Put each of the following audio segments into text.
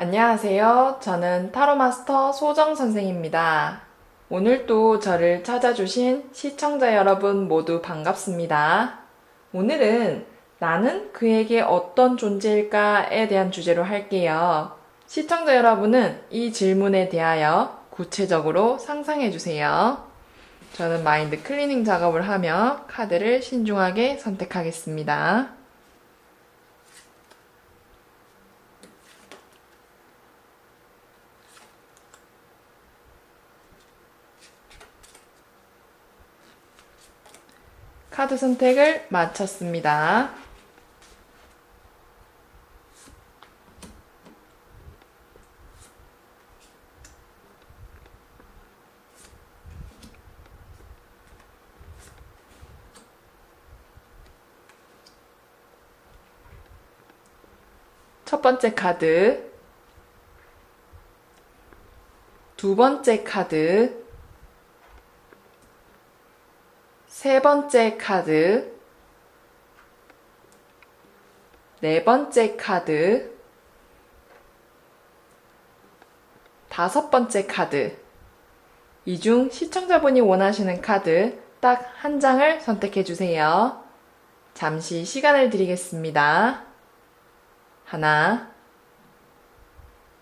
안녕하세요. 저는 타로마스터 소정 선생입니다. 오늘도 저를 찾아주신 시청자 여러분 모두 반갑습니다. 오늘은 나는 그에게 어떤 존재일까에 대한 주제로 할게요. 시청자 여러분은 이 질문에 대하여 구체적으로 상상해 주세요. 저는 마인드 클리닝 작업을 하며 카드를 신중하게 선택하겠습니다. 카드 선택을 마쳤습니다. 첫 번째 카드, 두 번째 카드, 세 번째 카드, 네 번째 카드, 다섯 번째 카드. 이 중 시청자분이 원하시는 카드 딱 한 장을 선택해 주세요. 잠시 시간을 드리겠습니다. 하나,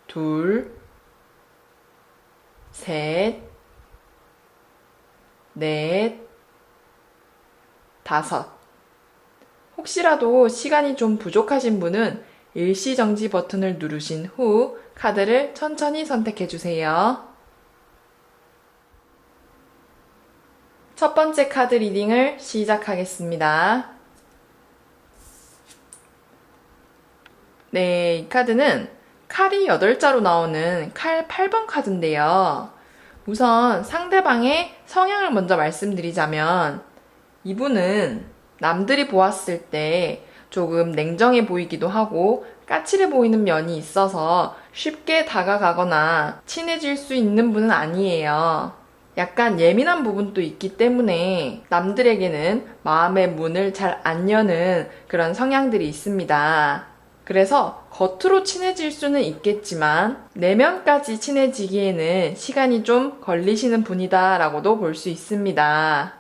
둘, 셋, 넷, 다섯. 혹시라도 시간이 좀 부족하신 분은 일시정지 버튼을 누르신 후 카드를 천천히 선택해 주세요. 첫 번째 카드 리딩을 시작하겠습니다. 네, 이 카드는 칼이 8자로 나오는 칼 8번 카드인데요. 우선 상대방의 성향을 먼저 말씀드리자면 이분은 남들이 보았을 때 조금 냉정해 보이기도 하고 까칠해 보이는 면이 있어서 쉽게 다가가거나 친해질 수 있는 분은 아니에요. 약간 예민한 부분도 있기 때문에 남들에게는 마음의 문을 잘 안 여는 그런 성향들이 있습니다. 그래서 겉으로 친해질 수는 있겠지만 내면까지 친해지기에는 시간이 좀 걸리시는 분이다라고도 볼 수 있습니다.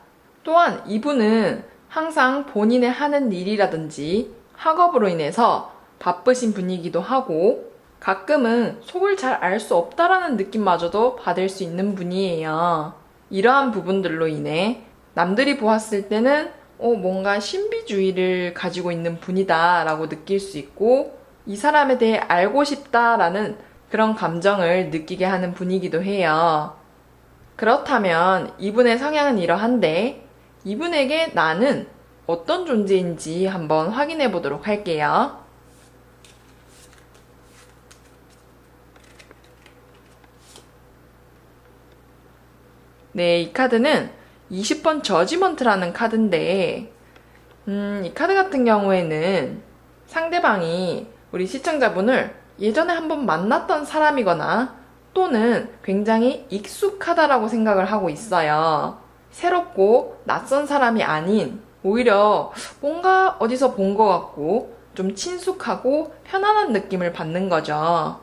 또한 이분은 항상 본인의 하는 일이라든지 학업으로 인해서 바쁘신 분이기도 하고 가끔은 속을 잘 알 수 없다라는 느낌마저도 받을 수 있는 분이에요. 이러한 부분들로 인해 남들이 보았을 때는 뭔가 신비주의를 가지고 있는 분이다 라고 느낄 수 있고 이 사람에 대해 알고 싶다라는 그런 감정을 느끼게 하는 분이기도 해요. 그렇다면 이분의 성향은 이러한데 이분에게 나는 어떤 존재인지 한번 확인해 보도록 할게요. 네, 이 카드는 20번 저지먼트라는 카드인데, 이 카드 같은 경우에는 상대방이 우리 시청자분을 예전에 한번 만났던 사람이거나 또는 굉장히 익숙하다라고 생각을 하고 있어요. 새롭고 낯선 사람이 아닌 오히려 뭔가 어디서 본 것 같고 좀 친숙하고 편안한 느낌을 받는 거죠.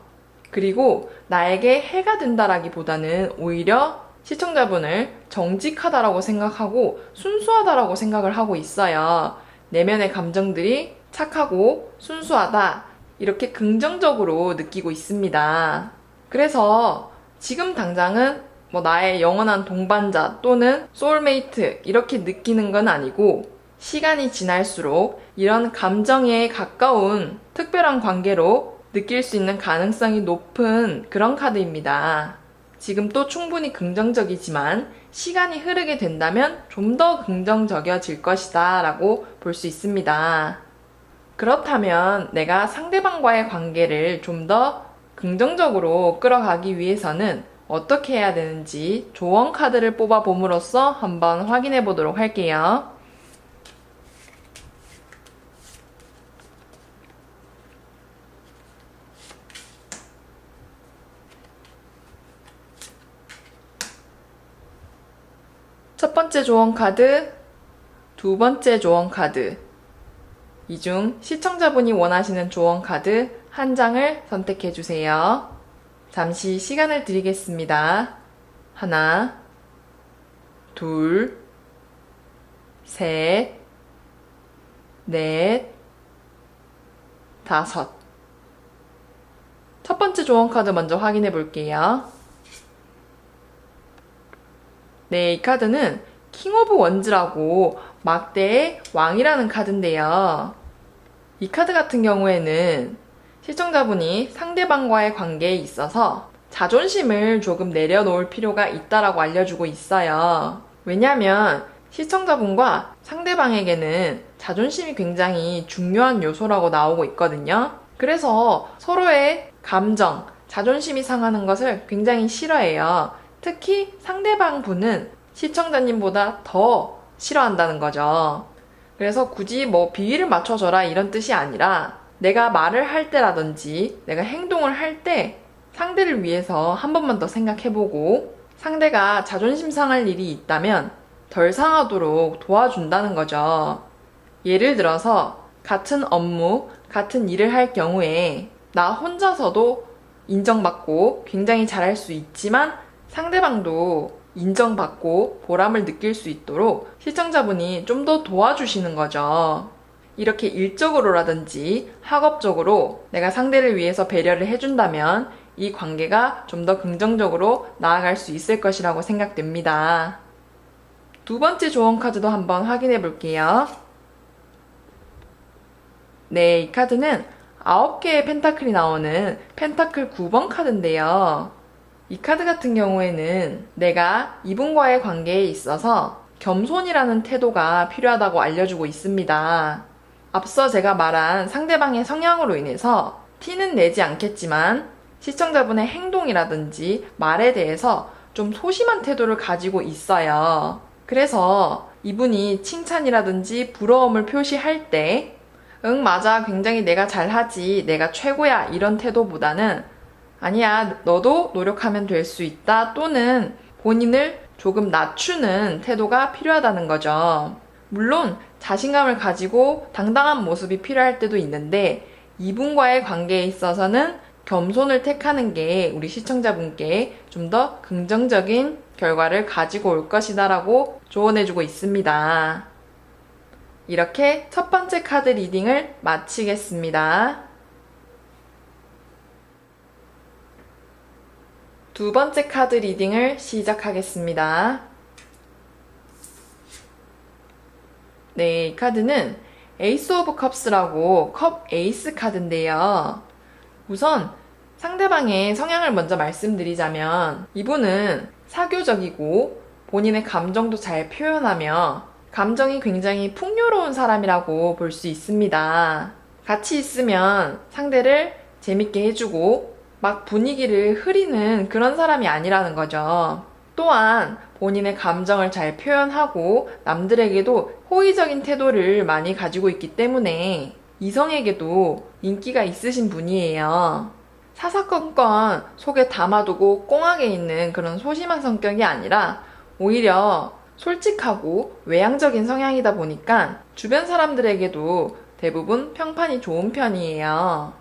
그리고 나에게 해가 된다라기보다는 오히려 시청자분을 정직하다라고 생각하고 순수하다라고 생각을 하고 있어요. 내면의 감정들이 착하고 순수하다 이렇게 긍정적으로 느끼고 있습니다. 그래서 지금 당장은 나의 영원한 동반자 또는 소울메이트 이렇게 느끼는 건 아니고 시간이 지날수록 이런 감정에 가까운 특별한 관계로 느낄 수 있는 가능성이 높은 그런 카드입니다. 지금 또 충분히 긍정적이지만 시간이 흐르게 된다면 좀 더 긍정적이어질 것이다 라고 볼 수 있습니다. 그렇다면 내가 상대방과의 관계를 좀 더 긍정적으로 끌어가기 위해서는 어떻게 해야 되는지 조언 카드를 뽑아 봄으로써 한번 확인해 보도록 할게요. 첫 번째 조언 카드, 두 번째 조언 카드, 이 중 시청자분이 원하시는 조언 카드 한 장을 선택해 주세요. 잠시 시간을 드리겠습니다. 하나, 둘, 셋, 넷, 다섯. 첫 번째 조언 카드 먼저 확인해 볼게요. 네, 이 카드는 킹 오브 원즈라고 막대의 왕이라는 카드인데요. 이 카드 같은 경우에는 시청자분이 상대방과의 관계에 있어서 자존심을 조금 내려놓을 필요가 있다라고 알려주고 있어요. 왜냐하면 시청자분과 상대방에게는 자존심이 굉장히 중요한 요소라고 나오고 있거든요. 그래서 서로의 감정, 자존심이 상하는 것을 굉장히 싫어해요. 특히 상대방 분은 시청자님보다 더 싫어한다는 거죠. 그래서 굳이 뭐 비위를 맞춰줘라 이런 뜻이 아니라 내가 말을 할 때라든지 내가 행동을 할 때 상대를 위해서 한 번만 더 생각해보고 상대가 자존심 상할 일이 있다면 덜 상하도록 도와준다는 거죠. 예를 들어서 같은 업무, 같은 일을 할 경우에 나 혼자서도 인정받고 굉장히 잘할 수 있지만 상대방도 인정받고 보람을 느낄 수 있도록 시청자분이 좀 더 도와주시는 거죠. 이렇게 일적으로라든지 학업적으로 내가 상대를 위해서 배려를 해준다면 이 관계가 좀 더 긍정적으로 나아갈 수 있을 것이라고 생각됩니다. 두 번째 조언 카드도 한번 확인해 볼게요. 네, 이 카드는 9개의 펜타클이 나오는 펜타클 9번 카드인데요. 이 카드 같은 경우에는 내가 이분과의 관계에 있어서 겸손이라는 태도가 필요하다고 알려주고 있습니다. 앞서 제가 말한 상대방의 성향으로 인해서 티는 내지 않겠지만 시청자분의 행동이라든지 말에 대해서 좀 소심한 태도를 가지고 있어요. 그래서 이분이 칭찬이라든지 부러움을 표시할 때 응, 맞아. 굉장히 내가 잘하지. 내가 최고야. 이런 태도보다는 아니야. 너도 노력하면 될 수 있다. 또는 본인을 조금 낮추는 태도가 필요하다는 거죠. 물론 자신감을 가지고 당당한 모습이 필요할 때도 있는데 이분과의 관계에 있어서는 겸손을 택하는 게 우리 시청자분께 좀 더 긍정적인 결과를 가지고 올 것이다 라고 조언해주고 있습니다. 이렇게 첫 번째 카드 리딩을 마치겠습니다. 두 번째 카드 리딩을 시작하겠습니다. 네, 이 카드는 에이스 오브 컵스라고 컵 에이스 카드인데요. 우선 상대방의 성향을 먼저 말씀드리자면 이분은 사교적이고 본인의 감정도 잘 표현하며 감정이 굉장히 풍요로운 사람이라고 볼 수 있습니다. 같이 있으면 상대를 재밌게 해주고 막 분위기를 흐리는 그런 사람이 아니라는 거죠. 또한 본인의 감정을 잘 표현하고 남들에게도 호의적인 태도를 많이 가지고 있기 때문에 이성에게도 인기가 있으신 분이에요. 사사건건 속에 담아두고 꽁하게 있는 그런 소심한 성격이 아니라 오히려 솔직하고 외향적인 성향이다 보니까 주변 사람들에게도 대부분 평판이 좋은 편이에요.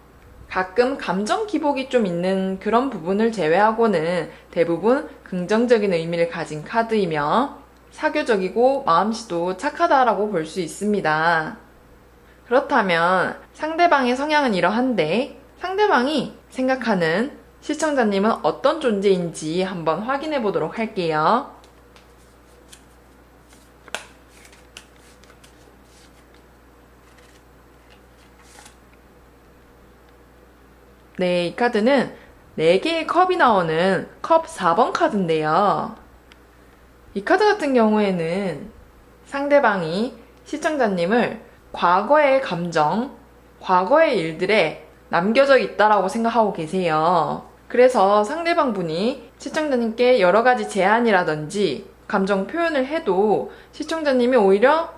가끔 감정 기복이 좀 있는 그런 부분을 제외하고는 대부분 긍정적인 의미를 가진 카드이며 사교적이고 마음씨도 착하다라고 볼 수 있습니다. 그렇다면 상대방의 성향은 이러한데 상대방이 생각하는 시청자님은 어떤 존재인지 한번 확인해 보도록 할게요. 네, 이 카드는 4개의 컵이 나오는 컵 4번 카드인데요. 이 카드 같은 경우에는 상대방이 시청자님을 과거의 감정, 과거의 일들에 남겨져 있다라고 생각하고 계세요. 그래서 상대방 분이 시청자님께 여러 가지 제안이라든지 감정 표현을 해도 시청자님이 오히려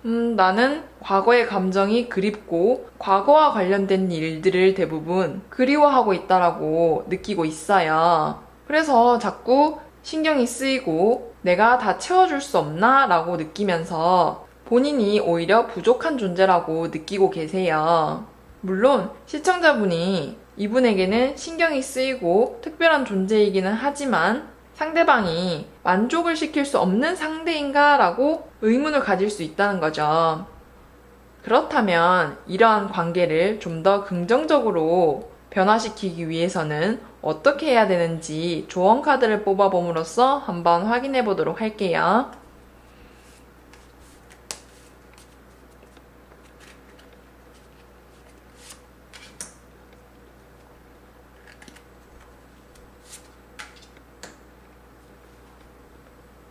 나는 과거의 감정이 그립고 과거와 관련된 일들을 대부분 그리워하고 있다라고 느끼고 있어요. 그래서 자꾸 신경이 쓰이고 내가 다 채워줄 수 없나? 라고 느끼면서 본인이 오히려 부족한 존재라고 느끼고 계세요. 물론 시청자분이 이분에게는 신경이 쓰이고 특별한 존재이기는 하지만 상대방이 만족을 시킬 수 없는 상대인가 라고 의문을 가질 수 있다는 거죠. 그렇다면 이러한 관계를 좀 더 긍정적으로 변화시키기 위해서는 어떻게 해야 되는지 조언 카드를 뽑아봄으로써 한번 확인해 보도록 할게요.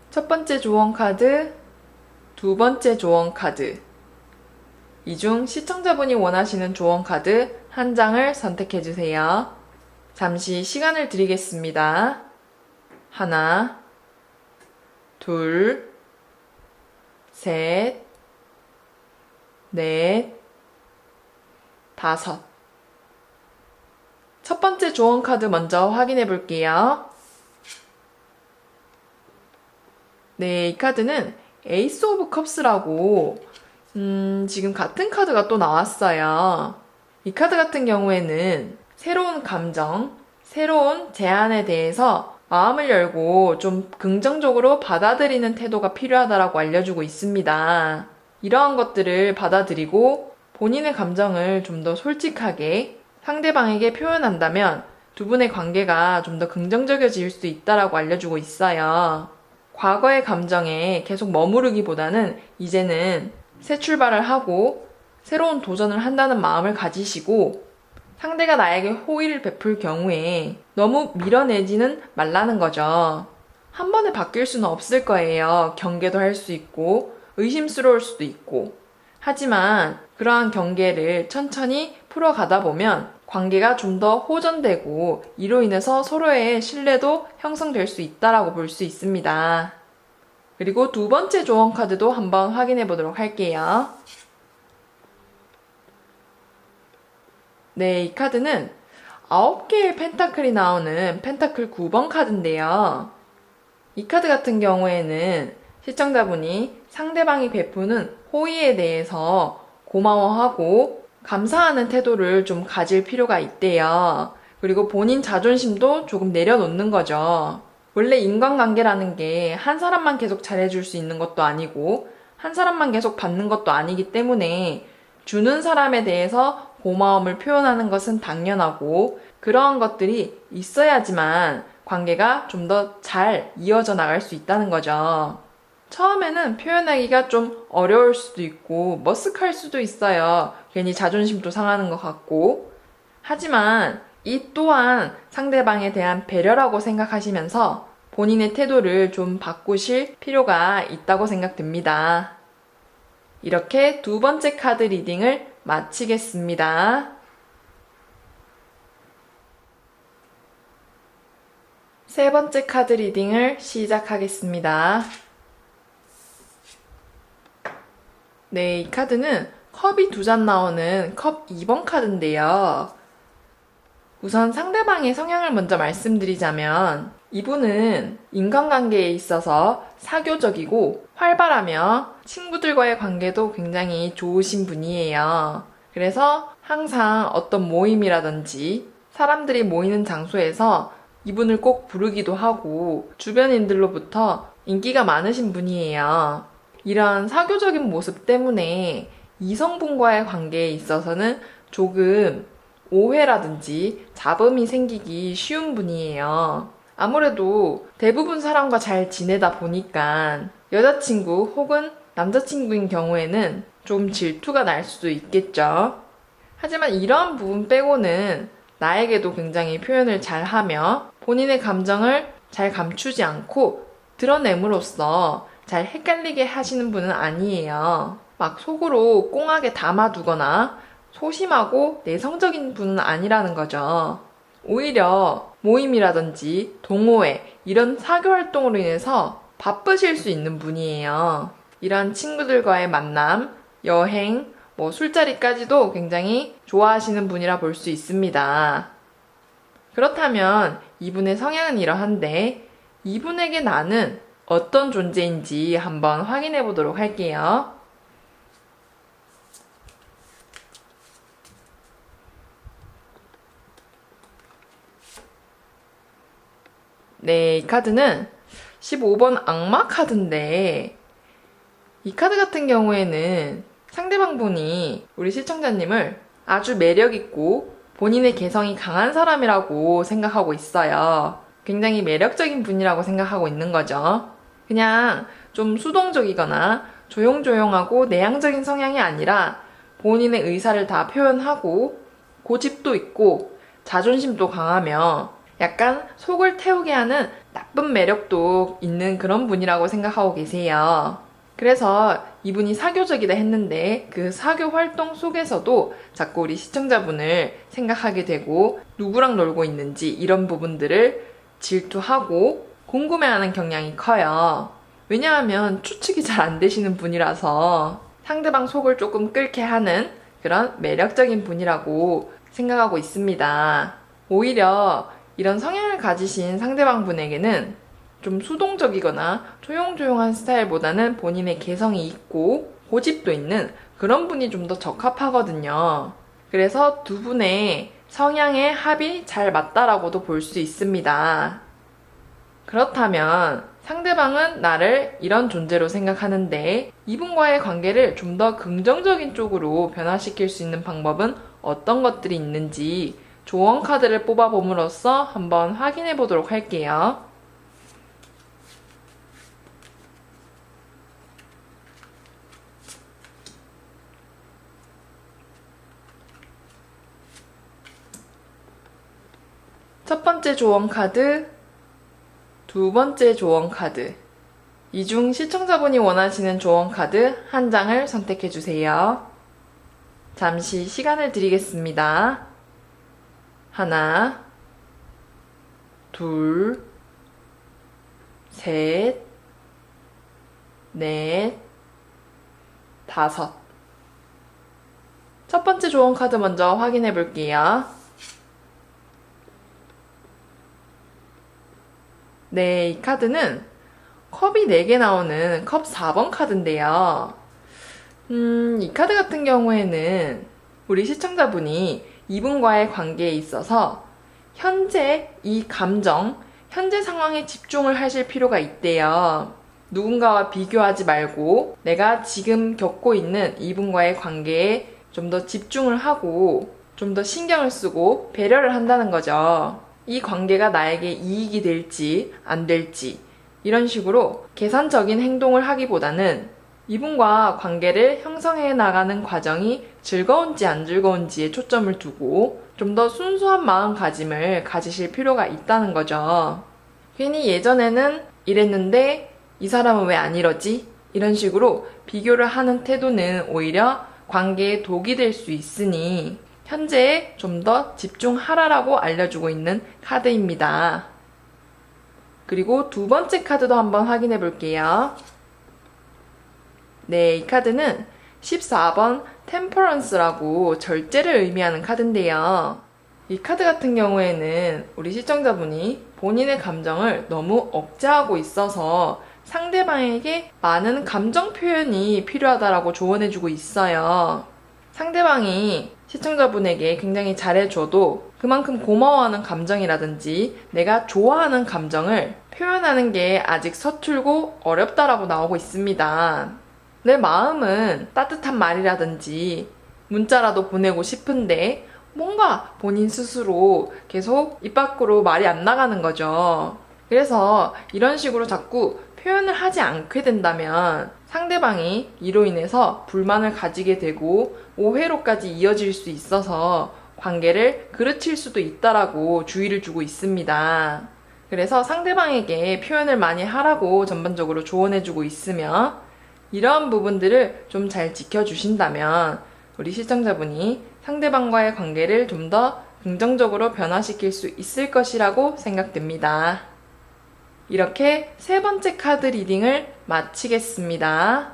첫 번째 조언 카드, 두 번째 조언 카드. 이 중 시청자분이 원하시는 조언 카드 한 장을 선택해 주세요. 잠시 시간을 드리겠습니다. 하나, 둘, 셋, 넷, 다섯. 첫 번째 조언 카드 먼저 확인해 볼게요. 네, 이 카드는 에이스 오브 컵스라고 지금 같은 카드가 또 나왔어요. 이 카드 같은 경우에는 새로운 감정, 새로운 제안에 대해서 마음을 열고 좀 긍정적으로 받아들이는 태도가 필요하다라고 알려주고 있습니다. 이러한 것들을 받아들이고 본인의 감정을 좀 더 솔직하게 상대방에게 표현한다면 두 분의 관계가 좀 더 긍정적이어질 수 있다라고 알려주고 있어요. 과거의 감정에 계속 머무르기보다는 이제는 새 출발을 하고 새로운 도전을 한다는 마음을 가지시고 상대가 나에게 호의를 베풀 경우에 너무 밀어내지는 말라는 거죠. 한 번에 바뀔 수는 없을 거예요. 경계도 할 수 있고 의심스러울 수도 있고. 하지만 그러한 경계를 천천히 풀어가다 보면 관계가 좀 더 호전되고 이로 인해서 서로의 신뢰도 형성될 수 있다라고 볼 수 있습니다. 그리고 두 번째 조언 카드도 한번 확인해 보도록 할게요. 네, 이 카드는 9개의 펜타클이 나오는 펜타클 9번 카드인데요. 이 카드 같은 경우에는 시청자분이 상대방이 베푸는 호의에 대해서 고마워하고 감사하는 태도를 좀 가질 필요가 있대요. 그리고 본인 자존심도 조금 내려놓는 거죠. 원래 인간관계라는 게 한 사람만 계속 잘해줄 수 있는 것도 아니고 한 사람만 계속 받는 것도 아니기 때문에 주는 사람에 대해서 고마움을 표현하는 것은 당연하고 그러한 것들이 있어야지만 관계가 좀 더 잘 이어져 나갈 수 있다는 거죠. 처음에는 표현하기가 좀 어려울 수도 있고 머쓱할 수도 있어요. 괜히 자존심도 상하는 것 같고. 하지만 이 또한 상대방에 대한 배려라고 생각하시면서 본인의 태도를 좀 바꾸실 필요가 있다고 생각됩니다. 이렇게 두 번째 카드 리딩을 마치겠습니다. 세 번째 카드 리딩을 시작하겠습니다. 네, 이 카드는 컵이 두 잔 나오는 컵 2번 카드인데요. 우선 상대방의 성향을 먼저 말씀드리자면 이분은 인간관계에 있어서 사교적이고 활발하며 친구들과의 관계도 굉장히 좋으신 분이에요. 그래서 항상 어떤 모임이라든지 사람들이 모이는 장소에서 이분을 꼭 부르기도 하고 주변인들로부터 인기가 많으신 분이에요. 이런 사교적인 모습 때문에 이성분과의 관계에 있어서는 조금 오해라든지 잡음이 생기기 쉬운 분이에요. 아무래도 대부분 사람과 잘 지내다 보니까 여자친구 혹은 남자친구인 경우에는 좀 질투가 날 수도 있겠죠. 하지만 이러한 부분 빼고는 나에게도 굉장히 표현을 잘 하며 본인의 감정을 잘 감추지 않고 드러냄으로써 잘 헷갈리게 하시는 분은 아니에요. 막 속으로 꽁하게 담아두거나 소심하고 내성적인 분은 아니라는 거죠. 오히려 모임이라든지 동호회 이런 사교 활동으로 인해서 바쁘실 수 있는 분이에요. 이런 친구들과의 만남, 여행, 술자리까지도 굉장히 좋아하시는 분이라 볼 수 있습니다. 그렇다면 이분의 성향은 이러한데 이분에게 나는 어떤 존재인지 한번 확인해 보도록 할게요. 네, 이 카드는 15번 악마 카드인데, 이 카드 같은 경우에는 상대방 분이 우리 시청자님을 아주 매력있고 본인의 개성이 강한 사람이라고 생각하고 있어요. 굉장히 매력적인 분이라고 생각하고 있는 거죠. 그냥 좀 수동적이거나 조용조용하고 내향적인 성향이 아니라 본인의 의사를 다 표현하고 고집도 있고 자존심도 강하며 약간 속을 태우게 하는 나쁜 매력도 있는 그런 분이라고 생각하고 계세요. 그래서 이분이 사교적이다 했는데 그 사교 활동 속에서도 자꾸 우리 시청자분을 생각하게 되고 누구랑 놀고 있는지 이런 부분들을 질투하고 궁금해하는 경향이 커요. 왜냐하면 추측이 잘 안 되시는 분이라서 상대방 속을 조금 끓게 하는 그런 매력적인 분이라고 생각하고 있습니다. 오히려 이런 성향을 가지신 상대방 분에게는 좀 수동적이거나 조용조용한 스타일보다는 본인의 개성이 있고 고집도 있는 그런 분이 좀 더 적합하거든요. 그래서 두 분의 성향의 합이 잘 맞다라고도 볼 수 있습니다. 그렇다면 상대방은 나를 이런 존재로 생각하는데 이분과의 관계를 좀 더 긍정적인 쪽으로 변화시킬 수 있는 방법은 어떤 것들이 있는지 조언 카드를 뽑아봄으로써 한번 확인해 보도록 할게요. 첫 번째 조언 카드, 두 번째 조언 카드. 이 중 시청자분이 원하시는 조언 카드 한 장을 선택해 주세요. 잠시 시간을 드리겠습니다. 하나, 둘, 셋, 넷, 다섯. 첫 번째 조언 카드 먼저 확인해 볼게요. 네, 이 카드는 컵이 4개 나오는 컵 4번 카드인데요. 이 카드 같은 경우에는 우리 시청자분이 이분과의 관계에 있어서 현재 이 감정, 현재 상황에 집중을 하실 필요가 있대요. 누군가와 비교하지 말고 내가 지금 겪고 있는 이분과의 관계에 좀 더 집중을 하고 좀 더 신경을 쓰고 배려를 한다는 거죠. 이 관계가 나에게 이익이 될지 안 될지 이런 식으로 계산적인 행동을 하기보다는 이분과 관계를 형성해 나가는 과정이 즐거운지 안 즐거운지에 초점을 두고 좀 더 순수한 마음가짐을 가지실 필요가 있다는 거죠. 괜히 예전에는 이랬는데 이 사람은 왜 안 이러지? 이런 식으로 비교를 하는 태도는 오히려 관계에 독이 될 수 있으니 현재에 좀 더 집중하라라고 알려주고 있는 카드입니다. 그리고 두 번째 카드도 한번 확인해 볼게요. 네, 이 카드는 14번 템퍼런스라고 절제를 의미하는 카드인데요. 이 카드 같은 경우에는 우리 시청자분이 본인의 감정을 너무 억제하고 있어서 상대방에게 많은 감정 표현이 필요하다라고 조언해주고 있어요. 상대방이 시청자분에게 굉장히 잘해줘도 그만큼 고마워하는 감정이라든지 내가 좋아하는 감정을 표현하는 게 아직 서툴고 어렵다라고 나오고 있습니다. 내 마음은 따뜻한 말이라든지 문자라도 보내고 싶은데 뭔가 본인 스스로 계속 입 밖으로 말이 안 나가는 거죠. 그래서 이런 식으로 자꾸 표현을 하지 않게 된다면 상대방이 이로 인해서 불만을 가지게 되고 오해로까지 이어질 수 있어서 관계를 그르칠 수도 있다라고 주의를 주고 있습니다. 그래서 상대방에게 표현을 많이 하라고 전반적으로 조언해주고 있으며 이러한 부분들을 좀 잘 지켜주신다면 우리 시청자분이 상대방과의 관계를 좀 더 긍정적으로 변화시킬 수 있을 것이라고 생각됩니다. 이렇게 세 번째 카드 리딩을 마치겠습니다.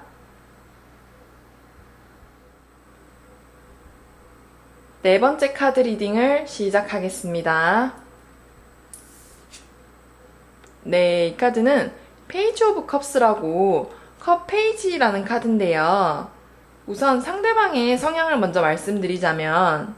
네 번째 카드 리딩을 시작하겠습니다. 네, 이 카드는 페이지 오브 컵스라고 컵 페이지라는 카드인데요. 우선 상대방의 성향을 먼저 말씀드리자면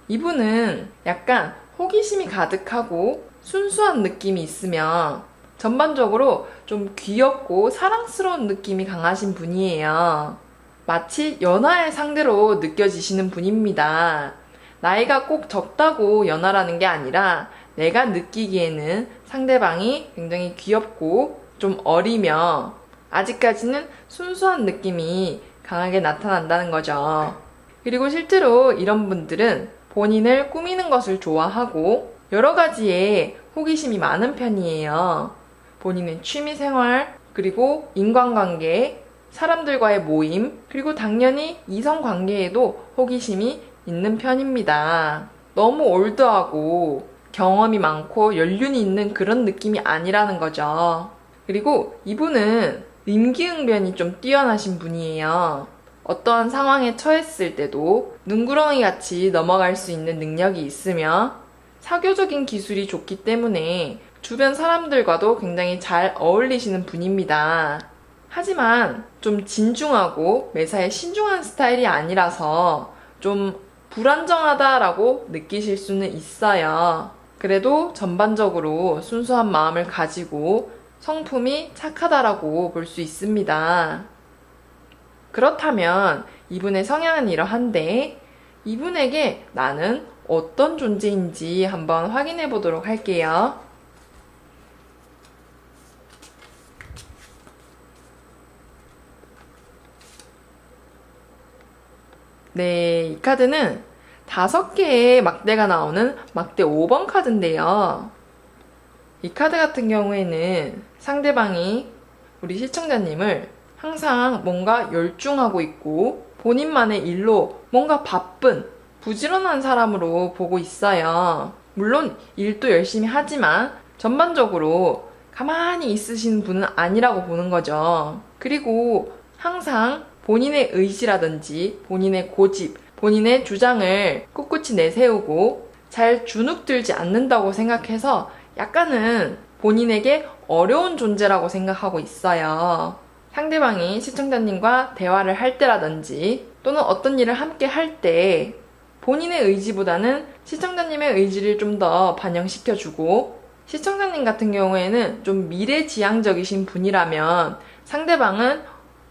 이분은 약간 호기심이 가득하고 순수한 느낌이 있으며 전반적으로 좀 귀엽고 사랑스러운 느낌이 강하신 분이에요. 마치 연하의 상대로 느껴지시는 분입니다. 나이가 꼭 적다고 연하라는 게 아니라 내가 느끼기에는 상대방이 굉장히 귀엽고 좀 어리며 아직까지는 순수한 느낌이 강하게 나타난다는 거죠. 그리고 실제로 이런 분들은 본인을 꾸미는 것을 좋아하고 여러 가지에 호기심이 많은 편이에요. 본인의 취미생활, 그리고 인간관계, 사람들과의 모임, 그리고 당연히 이성관계에도 호기심이 있는 편입니다. 너무 올드하고 경험이 많고 연륜이 있는 그런 느낌이 아니라는 거죠. 그리고 이분은 임기응변이 좀 뛰어나신 분이에요. 어떠한 상황에 처했을 때도 눈구렁이 같이 넘어갈 수 있는 능력이 있으며 사교적인 기술이 좋기 때문에 주변 사람들과도 굉장히 잘 어울리시는 분입니다. 하지만 좀 진중하고 매사에 신중한 스타일이 아니라서 좀 불안정하다라고 느끼실 수는 있어요. 그래도 전반적으로 순수한 마음을 가지고 성품이 착하다라고 볼 수 있습니다. 그렇다면 이분의 성향은 이러한데 이분에게 나는 어떤 존재인지 한번 확인해 보도록 할게요. 네, 이 카드는 5개의 막대가 나오는 막대 5번 카드인데요. 이 카드 같은 경우에는 상대방이 우리 시청자님을 항상 뭔가 열중하고 있고 본인만의 일로 뭔가 바쁜 부지런한 사람으로 보고 있어요. 물론 일도 열심히 하지만 전반적으로 가만히 있으신 분은 아니라고 보는 거죠. 그리고 항상 본인의 의지라든지 본인의 고집, 본인의 주장을 꿋꿋이 내세우고 잘 주눅들지 않는다고 생각해서 약간은 본인에게 어려운 존재라고 생각하고 있어요. 상대방이 시청자님과 대화를 할 때라든지 또는 어떤 일을 함께 할 때 본인의 의지보다는 시청자님의 의지를 좀 더 반영시켜주고 시청자님 같은 경우에는 좀 미래지향적이신 분이라면 상대방은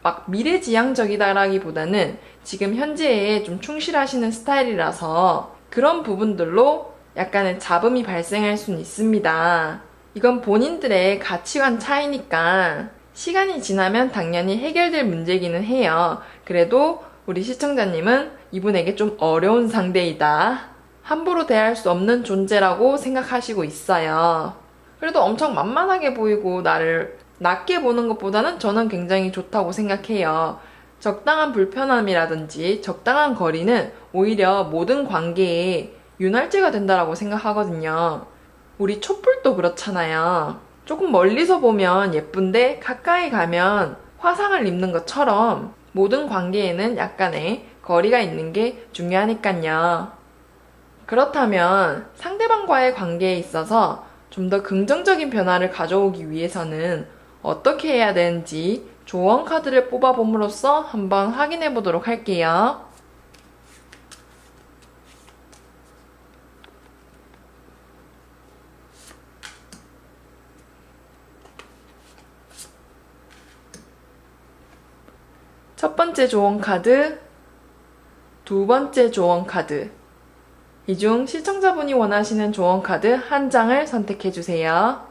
막 미래지향적이다라기보다는 지금 현재에 좀 충실하시는 스타일이라서 그런 부분들로 약간의 잡음이 발생할 수는 있습니다. 이건 본인들의 가치관 차이니까 시간이 지나면 당연히 해결될 문제기는 해요. 그래도 우리 시청자님은 이분에게 좀 어려운 상대이다. 함부로 대할 수 없는 존재라고 생각하시고 있어요. 그래도 엄청 만만하게 보이고 나를 낮게 보는 것보다는 저는 굉장히 좋다고 생각해요. 적당한 불편함이라든지 적당한 거리는 오히려 모든 관계에 윤활제가 된다라고 생각하거든요. 우리 촛불도 그렇잖아요. 조금 멀리서 보면 예쁜데 가까이 가면 화상을 입는 것처럼 모든 관계에는 약간의 거리가 있는 게 중요하니까요. 그렇다면 상대방과의 관계에 있어서 좀 더 긍정적인 변화를 가져오기 위해서는 어떻게 해야 되는지 조언 카드를 뽑아봄으로써 한번 확인해 보도록 할게요. 첫 번째 조언 카드, 두 번째 조언 카드. 이 중 시청자분이 원하시는 조언 카드 한 장을 선택해 주세요.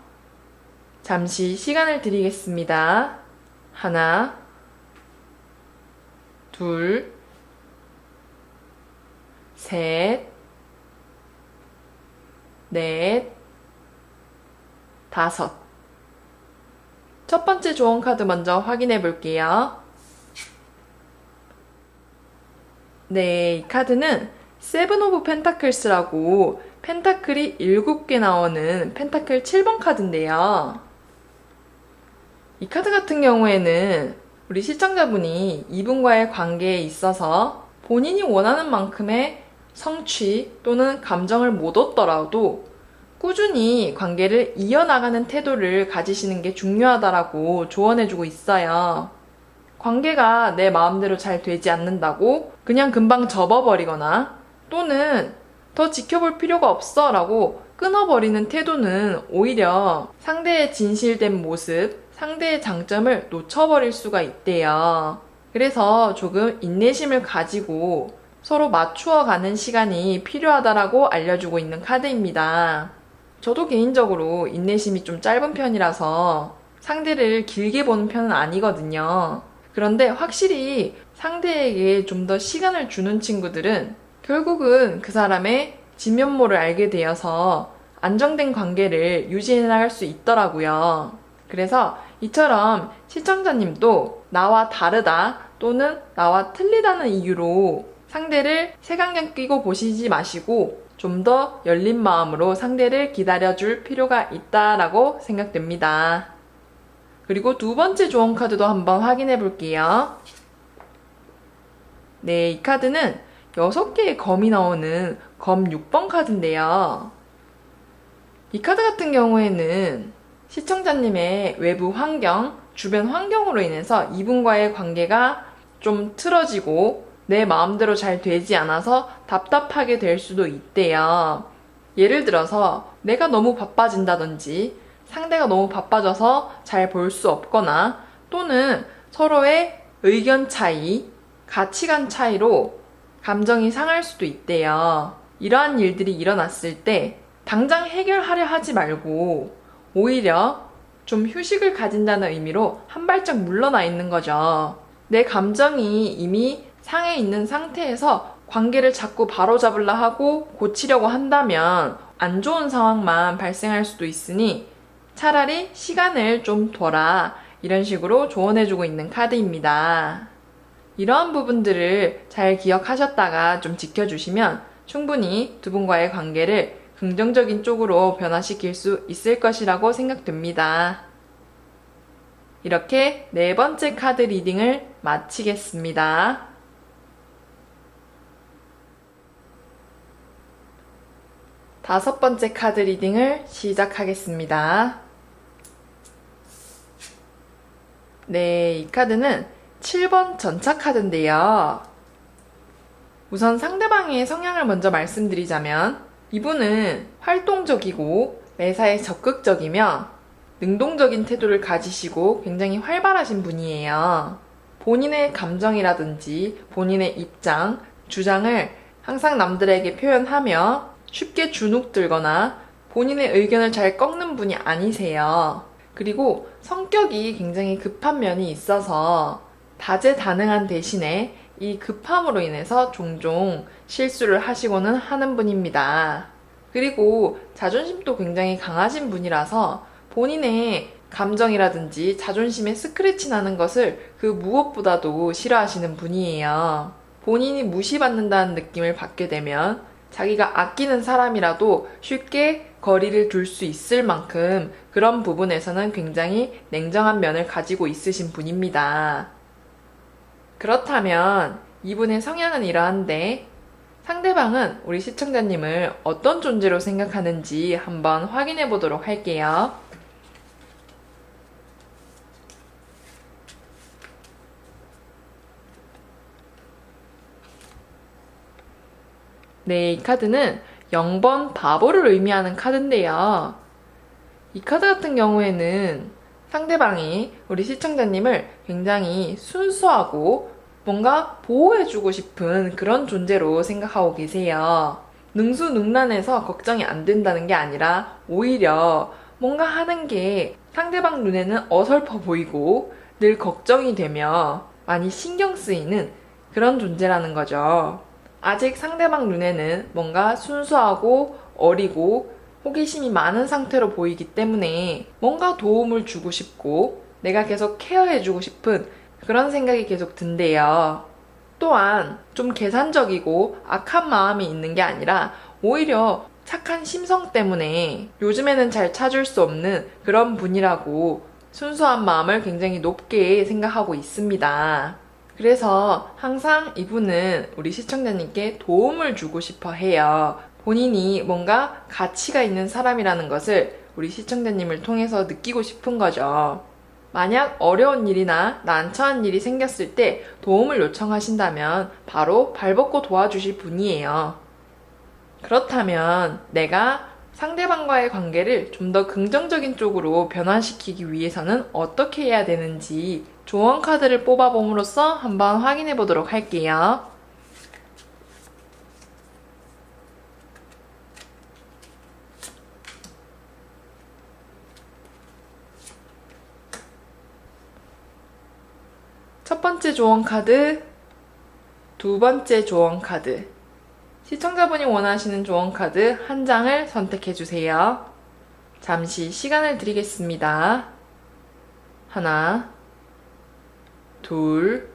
잠시 시간을 드리겠습니다. 하나, 둘, 셋, 넷, 다섯. 첫 번째 조언 카드 먼저 확인해 볼게요. 네, 이 카드는 세븐 오브 펜타클스라고 펜타클이 7개 나오는 펜타클 7번 카드인데요. 이 카드 같은 경우에는 우리 시청자분이 이분과의 관계에 있어서 본인이 원하는 만큼의 성취 또는 감정을 못 얻더라도 꾸준히 관계를 이어나가는 태도를 가지시는 게 중요하다라고 조언해주고 있어요. 관계가 내 마음대로 잘 되지 않는다고 그냥 금방 접어버리거나 또는 더 지켜볼 필요가 없어 라고 끊어버리는 태도는 오히려 상대의 진실된 모습, 상대의 장점을 놓쳐버릴 수가 있대요. 그래서 조금 인내심을 가지고 서로 맞추어가는 시간이 필요하다라고 알려주고 있는 카드입니다. 저도 개인적으로 인내심이 좀 짧은 편이라서 상대를 길게 보는 편은 아니거든요. 그런데 확실히 상대에게 좀 더 시간을 주는 친구들은 결국은 그 사람의 진면모를 알게 되어서 안정된 관계를 유지해 나갈 수 있더라고요. 그래서 이처럼 시청자님도 나와 다르다 또는 나와 틀리다는 이유로 상대를 색안경 끼고 보시지 마시고 좀 더 열린 마음으로 상대를 기다려줄 필요가 있다라고 생각됩니다. 그리고 두 번째 조언 카드도 한번 확인해 볼게요. 네, 이 카드는 6개의 검이 나오는 검 6번 카드인데요. 이 카드 같은 경우에는 시청자님의 외부 환경, 주변 환경으로 인해서 이분과의 관계가 좀 틀어지고 내 마음대로 잘 되지 않아서 답답하게 될 수도 있대요. 예를 들어서 내가 너무 바빠진다든지 상대가 너무 바빠져서 잘 볼 수 없거나 또는 서로의 의견 차이, 가치관 차이로 감정이 상할 수도 있대요. 이러한 일들이 일어났을 때 당장 해결하려 하지 말고 오히려 좀 휴식을 가진다는 의미로 한 발짝 물러나 있는 거죠. 내 감정이 이미 상해 있는 상태에서 관계를 자꾸 바로잡으려 하고 고치려고 한다면 안 좋은 상황만 발생할 수도 있으니 차라리 시간을 좀 둬라, 이런 식으로 조언해주고 있는 카드입니다. 이러한 부분들을 잘 기억하셨다가 좀 지켜주시면 충분히 두 분과의 관계를 긍정적인 쪽으로 변화시킬 수 있을 것이라고 생각됩니다. 이렇게 네 번째 카드 리딩을 마치겠습니다. 다섯 번째 카드 리딩을 시작하겠습니다. 네, 이 카드는 7번 전차 카드인데요. 우선 상대방의 성향을 먼저 말씀드리자면 이분은 활동적이고 매사에 적극적이며 능동적인 태도를 가지시고 굉장히 활발하신 분이에요. 본인의 감정이라든지 본인의 입장, 주장을 항상 남들에게 표현하며 쉽게 주눅들거나 본인의 의견을 잘 꺾는 분이 아니세요. 그리고 성격이 굉장히 급한 면이 있어서 다재다능한 대신에 이 급함으로 인해서 종종 실수를 하시고는 하는 분입니다. 그리고 자존심도 굉장히 강하신 분이라서 본인의 감정이라든지 자존심에 스크래치 나는 것을 그 무엇보다도 싫어하시는 분이에요. 본인이 무시받는다는 느낌을 받게 되면 자기가 아끼는 사람이라도 쉽게 거리를 둘 수 있을 만큼 그런 부분에서는 굉장히 냉정한 면을 가지고 있으신 분입니다. 그렇다면 이분의 성향은 이러한데 상대방은 우리 시청자님을 어떤 존재로 생각하는지 한번 확인해 보도록 할게요. 네, 이 카드는 0번 바보를 의미하는 카드인데요. 이 카드 같은 경우에는 상대방이 우리 시청자님을 굉장히 순수하고 뭔가 보호해주고 싶은 그런 존재로 생각하고 계세요. 능수능란해서 걱정이 안 된다는 게 아니라 오히려 뭔가 하는 게 상대방 눈에는 어설퍼 보이고 늘 걱정이 되며 많이 신경 쓰이는 그런 존재라는 거죠. 아직 상대방 눈에는 뭔가 순수하고 어리고 호기심이 많은 상태로 보이기 때문에 뭔가 도움을 주고 싶고 내가 계속 케어해주고 싶은 그런 생각이 계속 든대요. 또한 좀 계산적이고 악한 마음이 있는 게 아니라 오히려 착한 심성 때문에 요즘에는 잘 찾을 수 없는 그런 분이라고 순수한 마음을 굉장히 높게 생각하고 있습니다. 그래서 항상 이분은 우리 시청자님께 도움을 주고 싶어 해요. 본인이 뭔가 가치가 있는 사람이라는 것을 우리 시청자님을 통해서 느끼고 싶은 거죠. 만약 어려운 일이나 난처한 일이 생겼을 때 도움을 요청하신다면 바로 발벗고 도와주실 분이에요. 그렇다면 내가 상대방과의 관계를 좀 더 긍정적인 쪽으로 변화시키기 위해서는 어떻게 해야 되는지 조언 카드를 뽑아봄으로써 한번 확인해 보도록 할게요. 첫 번째 조언 카드, 두 번째 조언 카드. 시청자분이 원하시는 조언 카드 한 장을 선택해 주세요. 잠시 시간을 드리겠습니다. 하나, 둘,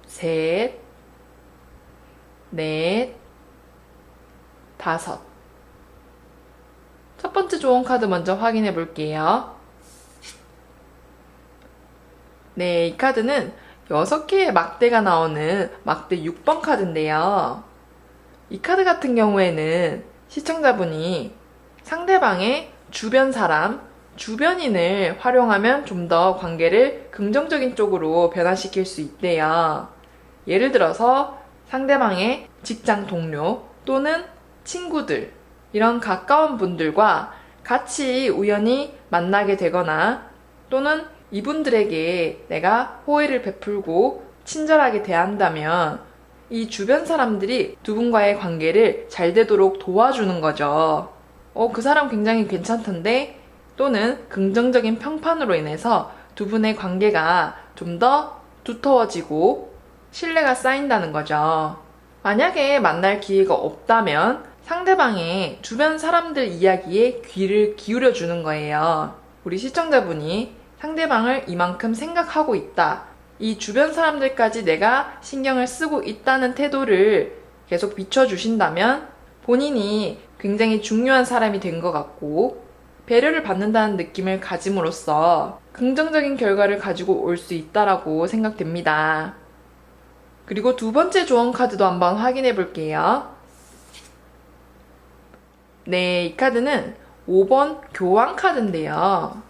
셋, 넷, 다섯. 첫 번째 조언 카드 먼저 확인해 볼게요. 네, 이 카드는 6개의 막대가 나오는 막대 6번 카드인데요. 이 카드 같은 경우에는 시청자분이 상대방의 주변 사람, 주변인을 활용하면 좀 더 관계를 긍정적인 쪽으로 변화시킬 수 있대요. 예를 들어서 상대방의 직장 동료 또는 친구들, 이런 가까운 분들과 같이 우연히 만나게 되거나 또는 이분들에게 내가 호의를 베풀고 친절하게 대한다면 이 주변 사람들이 두 분과의 관계를 잘 되도록 도와주는 거죠. 그 사람 굉장히 괜찮던데? 또는 긍정적인 평판으로 인해서 두 분의 관계가 좀 더 두터워지고 신뢰가 쌓인다는 거죠. 만약에 만날 기회가 없다면 상대방의 주변 사람들 이야기에 귀를 기울여 주는 거예요. 우리 시청자분이 상대방을 이만큼 생각하고 있다. 이 주변 사람들까지 내가 신경을 쓰고 있다는 태도를 계속 비춰주신다면 본인이 굉장히 중요한 사람이 된 것 같고 배려를 받는다는 느낌을 가짐으로써 긍정적인 결과를 가지고 올 수 있다라고 생각됩니다. 그리고 두 번째 조언 카드도 한번 확인해 볼게요. 네, 이 카드는 5번 교환 카드인데요.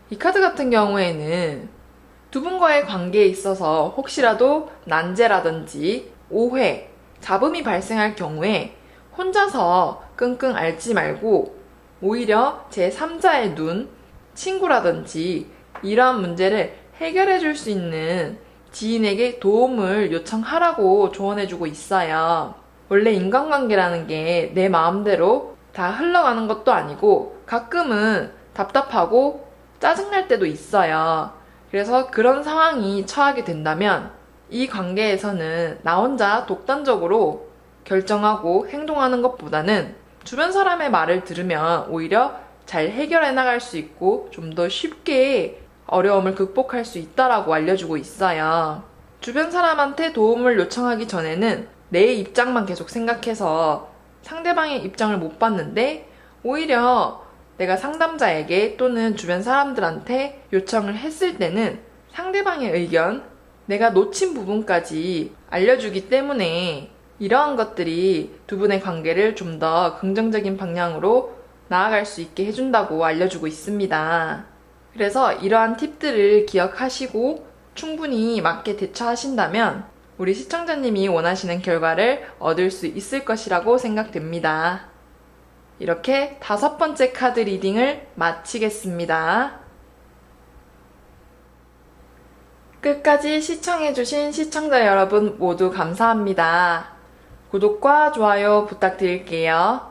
이 카드 같은 경우에는 두 분과의 관계에 있어서 혹시라도 난제라든지 오해, 잡음이 발생할 경우에 혼자서 끙끙 앓지 말고 오히려 제3자의 눈, 친구라든지 이러한 문제를 해결해 줄 수 있는 지인에게 도움을 요청하라고 조언해주고 있어요. 원래 인간관계라는 게 내 마음대로 다 흘러가는 것도 아니고 가끔은 답답하고 짜증날 때도 있어요. 그래서 그런 상황이 처하게 된다면 이 관계에서는 나 혼자 독단적으로 결정하고 행동하는 것보다는 주변 사람의 말을 들으면 오히려 잘 해결해 나갈 수 있고 좀 더 쉽게 어려움을 극복할 수 있다라고 알려주고 있어요. 주변 사람한테 도움을 요청하기 전에는 내 입장만 계속 생각해서 상대방의 입장을 못 봤는데 오히려 내가 상담자에게 또는 주변 사람들한테 요청을 했을 때는 상대방의 의견, 내가 놓친 부분까지 알려주기 때문에 이러한 것들이 두 분의 관계를 좀 더 긍정적인 방향으로 나아갈 수 있게 해준다고 알려주고 있습니다. 그래서 이러한 팁들을 기억하시고 충분히 맞게 대처하신다면 우리 시청자님이 원하시는 결과를 얻을 수 있을 것이라고 생각됩니다. 이렇게 5번째 카드 리딩을 마치겠습니다. 끝까지 시청해주신 시청자 여러분 모두 감사합니다. 구독과 좋아요 부탁드릴게요.